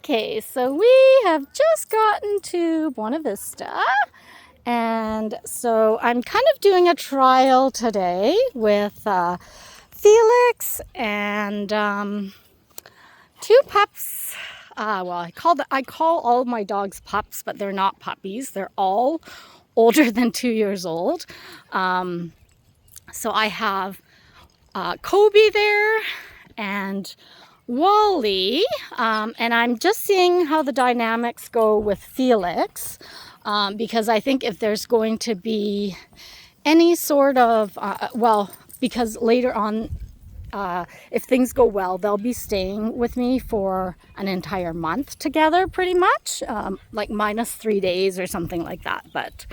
Okay, so we have just gotten to Buena Vista, and so I'm kind of doing a trial today with Felix and two pups. Well, I call all of my dogs pups, but they're not puppies. They're all older than 2 years old. So I have Kobe there and Wally, and I'm just seeing how the dynamics go with Felix, because I think if there's going to be any sort of, because later on, if things go well, they'll be staying with me for an entire month together, pretty much, like minus 3 days or something like that, but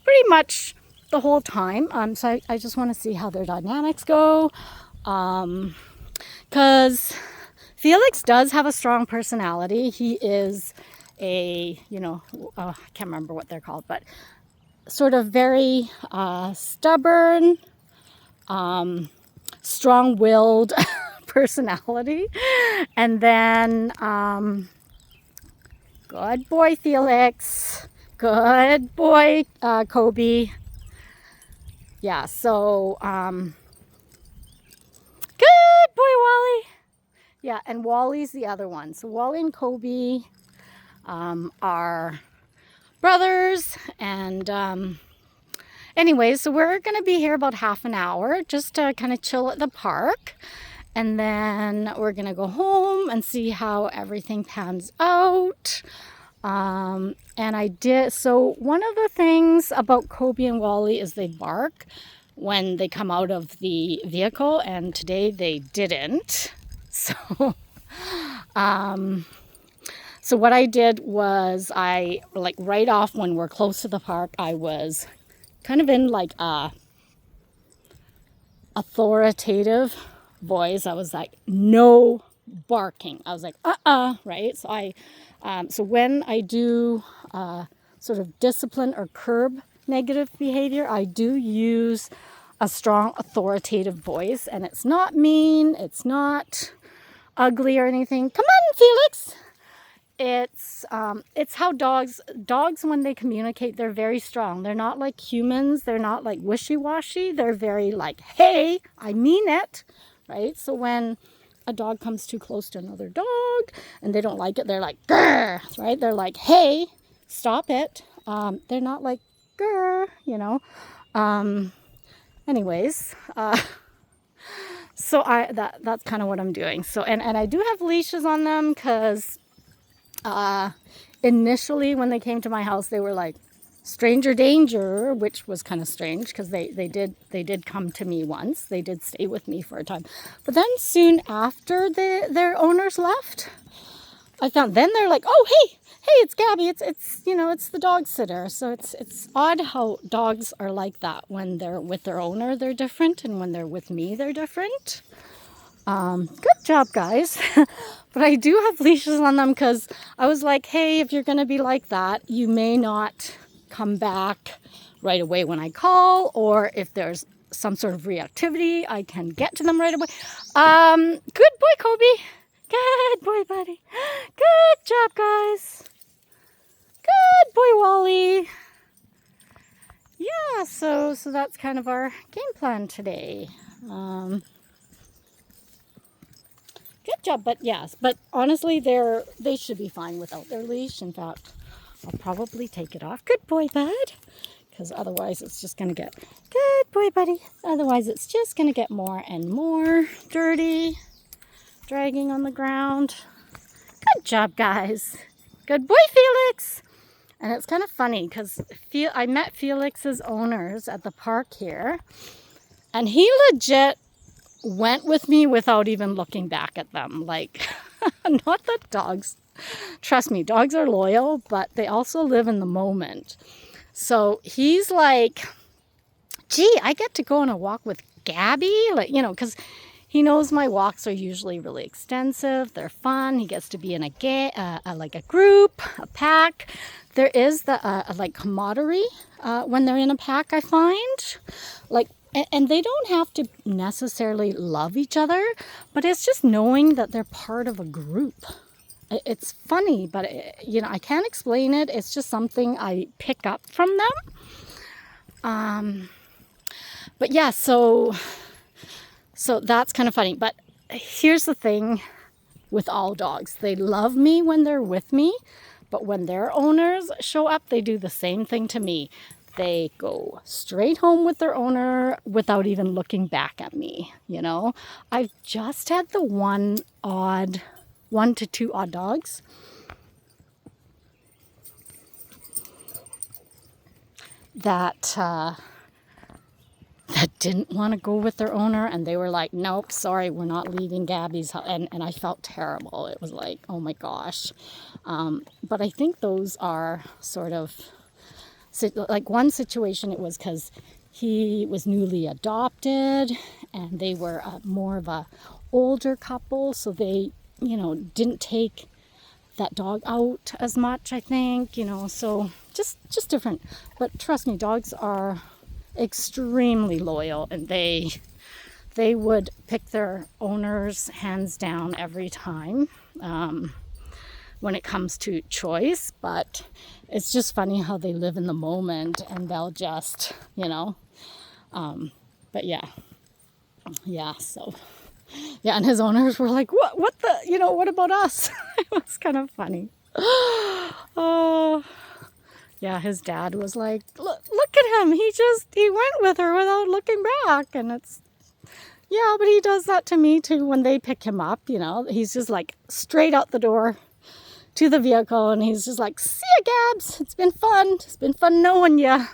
pretty much the whole time. So I just want to see how their dynamics go, because Felix does have a strong personality. He is a, I can't remember what they're called, but sort of very stubborn, strong-willed personality. And then, good boy, Felix. Good boy, Kobe. Yeah, so, good boy, Wally. Yeah, and Wally's the other one. So Wally and Kobe are brothers. And anyways, so we're going to be here about half an hour just to kind of chill at the park. And then we're going to go home and see how everything pans out. And so one of the things about Kobe and Wally is they bark when they come out of the vehicle, and today they didn't. So, so what I did was right off when we're close to the park, I was kind of in like a authoritative voice. I was like, no barking. I was like, right? So so when I do sort of discipline or curb negative behavior, I do use a strong authoritative voice, and it's not mean, it's not ugly or anything. Come on, Felix. It's how dogs when they communicate, they're very strong. They're not like humans. They're not like wishy-washy. They're very like, hey, I mean it, right? So when a dog comes too close to another dog and they don't like it, they're like, grr, right? They're like, hey, stop it. They're not like, grr, anyways, so that's kind of what I'm doing. So, and I do have leashes on them because initially when they came to my house, they were like stranger danger, which was kind of strange because they did come to me once. They did stay with me for a time. But then soon after their owners left, I found then they're like, oh, hey, it's Gabby. It's it's the dog sitter. So it's odd how dogs are like that. When they're with their owner, they're different, and when they're with me, they're different. Good job, guys. But I do have leashes on them because I was like, hey, if you're going to be like that, you may not come back right away when I call, or if there's some sort of reactivity, I can get to them right away. Good boy, Kobe. Good boy, buddy. Good job, guys. Good boy, Wally. Yeah, so that's kind of our game plan today. Good job, but honestly, they should be fine without their leash. In fact, I'll probably take it off. Good boy, bud. Because otherwise it's just going to get, good boy, buddy. Otherwise it's just going to get more and more dirty, dragging on the ground. Good job, guys. Good boy, Felix. And it's kind of funny because I met Felix's owners at the park here, and he legit went with me without even looking back at them. Like, not that dogs, trust me, dogs are loyal, but they also live in the moment. So he's like, gee, I get to go on a walk with Gabby, like, because he knows my walks are usually really extensive. They're fun. He gets to be in like a group, a pack. There is the like camaraderie when they're in a pack, I find. And they don't have to necessarily love each other, but it's just knowing that they're part of a group. It's funny, but you know, I can't explain it. It's just something I pick up from them. But yeah, so that's kind of funny. But here's the thing with all dogs. They love me when they're with me, but when their owners show up, they do the same thing to me. They go straight home with their owner without even looking back at me, you know? I've just had the one to two odd dogs that didn't want to go with their owner, and they were like, nope, sorry, we're not leaving Gabby's house. And I felt terrible. It was like, oh my gosh. But I think those are sort of, like one situation, it was because he was newly adopted, and they were more of a older couple, so they, you know, didn't take that dog out as much, I think, you know, so just different. But trust me, dogs are extremely loyal, and they would pick their owners hands down every time when it comes to choice. But it's just funny how they live in the moment, and they'll just, you know, but yeah, so yeah. And his owners were like, what the, you know, what about us? It was kind of funny. Oh yeah, his dad was like, look at him. He went with her without looking back. And it's, yeah, but he does that to me too when they pick him up, you know. He's just like straight out the door to the vehicle, and he's just like, see ya, Gabs. It's been fun. It's been fun knowing ya.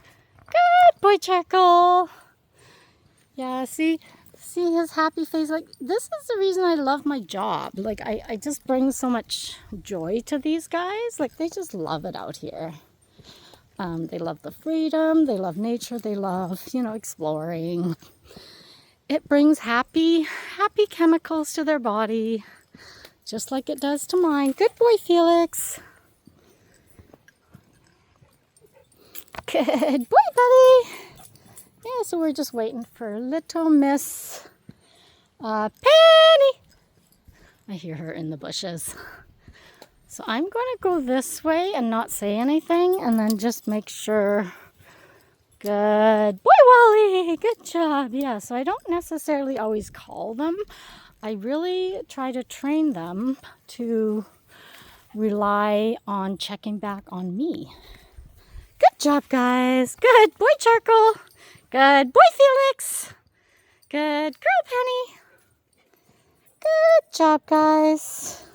Good boy, Charcoal. Yeah, see his happy face. Like, this is the reason I love my job. Like, I just bring so much joy to these guys. Like, they just love it out here. They love the freedom, they love nature, they love, you know, exploring. It brings happy chemicals to their body, just like it does to mine. Good boy, Felix. Good boy, buddy. Yeah, so we're just waiting for little Miss Penny. I hear her in the bushes. So I'm going to go this way and not say anything, and then just make sure. Good boy, Wally. Good job. Yeah, so I don't necessarily always call them. I really try to train them to rely on checking back on me. Good job, guys. Good boy, Charcoal. Good boy, Felix. Good girl, Penny. Good job, guys.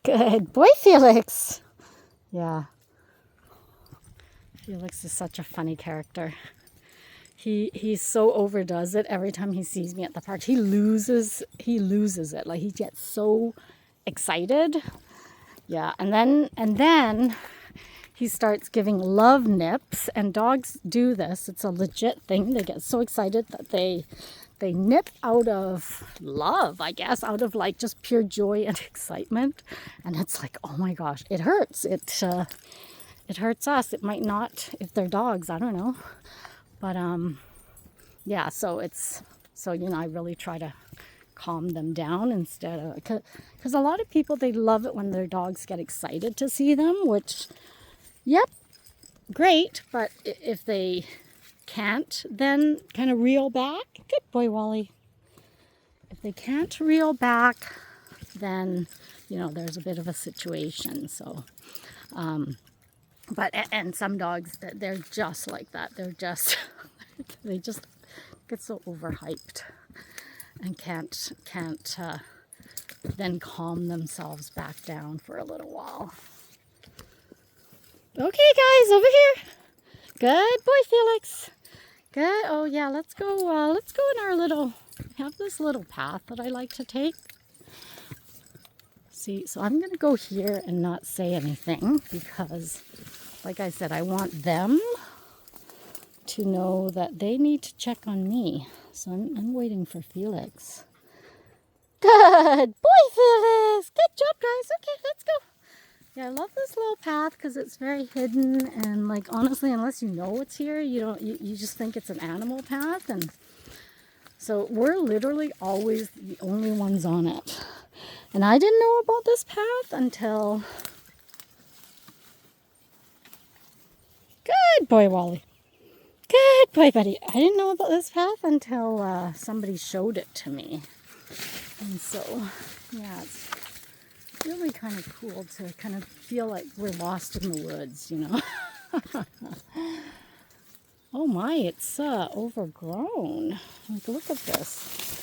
Good boy, Felix. Yeah. Felix is such a funny character. He so overdoes it every time he sees me at the park. He loses it. Like, he gets so excited. Yeah, and then he starts giving love nips, and dogs do this. It's a legit thing. They get so excited that they nip out of love, I guess, out of like just pure joy and excitement. And it's like, oh my gosh, it hurts. It hurts us. It might not if they're dogs, I don't know. But yeah, so you know, I really try to calm them down instead of, because a lot of people, they love it when their dogs get excited to see them, which, yep, great. But if they can't then kind of reel back, good boy, Wally. If they can't reel back, then, you know, there's a bit of a situation. So, but, and some dogs, they're just like that. They're just, they just get so overhyped and can't then calm themselves back down for a little while. Okay, guys, over here. Good boy, Felix. Good. Oh yeah, let's go in our little, we have this little path that I like to take. See, so I'm gonna go here and not say anything because, like I said, I want them to know that they need to check on me. So I'm waiting for Felix. Good boy, Felix. Good job, guys. Okay, let's go. Yeah, I love this little path because it's very hidden, and like honestly, unless you know it's here, you just think it's an animal path, and so we're literally always the only ones on it. And I didn't know about this path until... Good boy, Wally. Good boy, buddy. I didn't know about this path until somebody showed it to me. And so, yeah, it's really kind of cool to kind of feel like we're lost in the woods, you know. Oh my, it's overgrown. Like, look at this.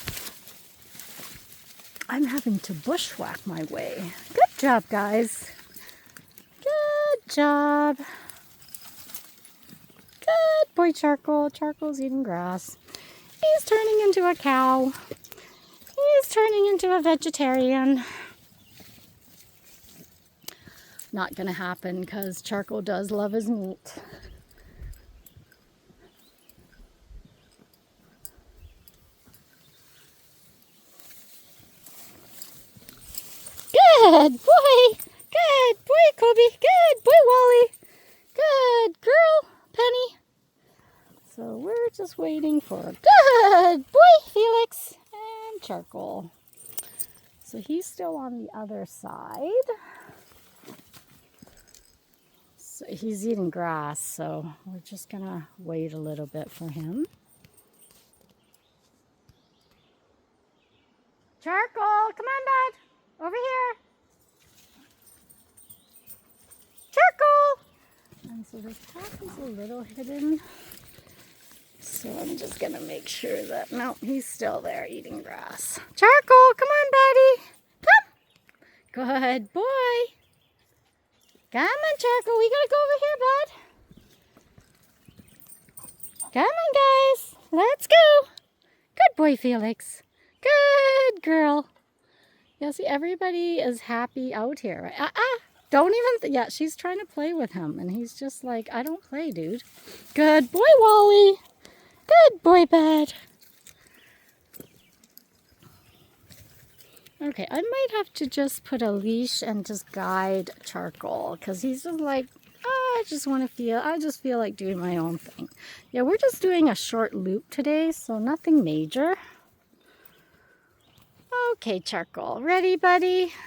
I'm having to bushwhack my way. Good job, guys. Good job. Good boy, Charcoal. Charcoal's eating grass. He's turning into a cow. He's turning into a vegetarian. Not gonna happen because Charcoal does love his meat. Good boy. Good boy, Kobe. Good boy, Wally. Good girl, Penny. So we're just waiting for good boy, Felix, and Charcoal. So he's still on the other side. So he's eating grass, so we're just gonna wait a little bit for him. Charcoal, come on, bud. Over here. Charcoal! And so this path is a little hidden. So I'm just gonna make sure that, no, he's still there eating grass. Charcoal, come on, buddy. Come. Good boy. Come on, Charcoal, we gotta go over here, bud. Come on, guys. Let's go. Good boy, Felix. Good girl. Yeah, see, everybody is happy out here. Don't even, yeah, she's trying to play with him, and he's just like, I don't play, dude. Good boy, Wally. Good boy, bud. Okay, I might have to just put a leash and just guide Charcoal, because he's just like, I just feel like doing my own thing. Yeah, we're just doing a short loop today, so nothing major. Okay, Charcoal, ready, buddy?